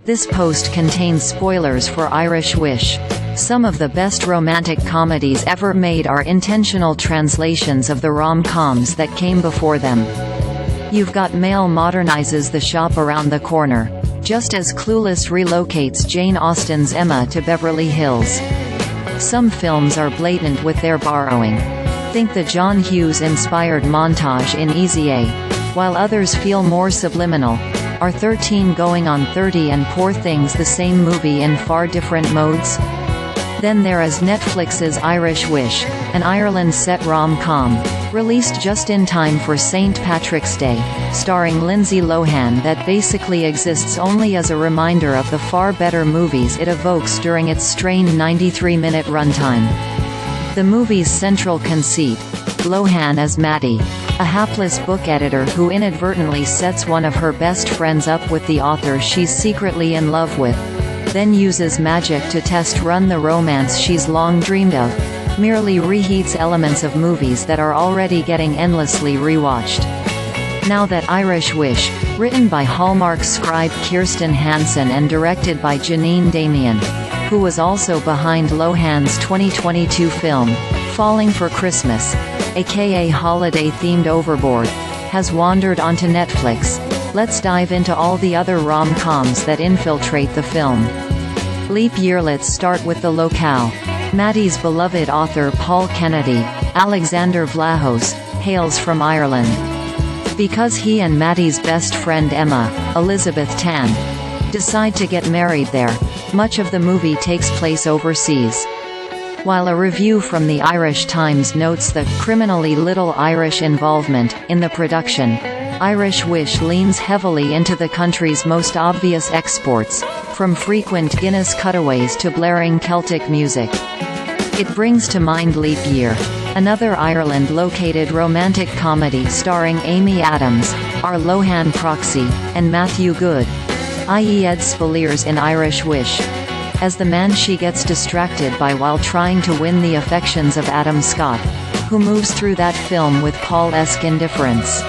This post contains spoilers for Irish Wish. Some of the best romantic comedies ever made are intentional translations of the rom-coms that came before them. You've got Mail modernizes The Shop Around the Corner, just as Clueless relocates Jane Austen's Emma to Beverly Hills. Some films are blatant with their borrowing. Think the John Hughes-inspired montage in Easy A, while others feel more subliminal. Are 13 Going on 30 and Poor Things the same movie in far different modes? Then there is Netflix's Irish Wish, an Ireland-set rom-com, released just in time for St. Patrick's Day, starring Lindsay Lohan, that basically exists only as a reminder of the far better movies it evokes during its strained 93-minute runtime. The movie's central conceit: Lohan as Maddie, a hapless book editor who inadvertently sets one of her best friends up with the author she's secretly in love with, then uses magic to run the romance she's long dreamed of, merely reheats elements of movies that are already getting endlessly rewatched. Now that Irish Wish, written by Hallmark scribe Kirsten Hansen and directed by Janeen Damian, who was also behind Lohan's 2022 film, Falling for Christmas, a.k.a. holiday-themed Overboard, has wandered onto Netflix, let's dive into all the other rom-coms that infiltrate the film. Leap year. Let's start with the locale. Maddie's beloved author Paul Kennedy, Alexander Vlahos, hails from Ireland. Because he and Maddie's best friend Emma, Elizabeth Tan, decide to get married there, much of the movie takes place overseas. While a review from the Irish Times notes the criminally little Irish involvement in the production, Irish Wish leans heavily into the country's most obvious exports, from frequent Guinness cutaways to blaring Celtic music. It brings to mind Leap Year, another Ireland-located romantic comedy starring Amy Adams, our Lohan proxy, and Matthew Goode, i.e. Ed Speleers in Irish Wish, as the man she gets distracted by while trying to win the affections of Adam Scott, who moves through that film with Paul-esque indifference.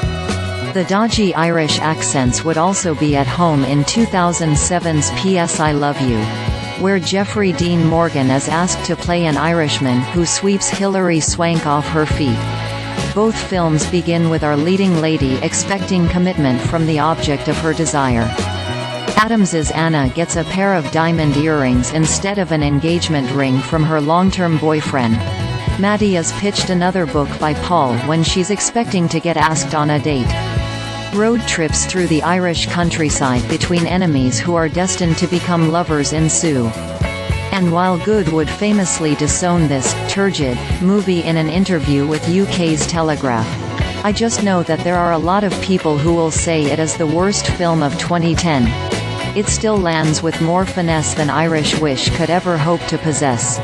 The dodgy Irish accents would also be at home in 2007's P.S. I Love You, where Jeffrey Dean Morgan is asked to play an Irishman who sweeps Hilary Swank off her feet. Both films begin with our leading lady expecting commitment from the object of her desire. Adams's Anna gets a pair of diamond earrings instead of an engagement ring from her long-term boyfriend. Maddie is pitched another book by Paul when she's expecting to get asked on a date. Road trips through the Irish countryside between enemies who are destined to become lovers ensue. And while Goode would famously disown this turgid movie in an interview with UK's Telegraph, I just know that there are a lot of people who will say it is the worst film of 2010. It still lands with more finesse than Irish Wish could ever hope to possess.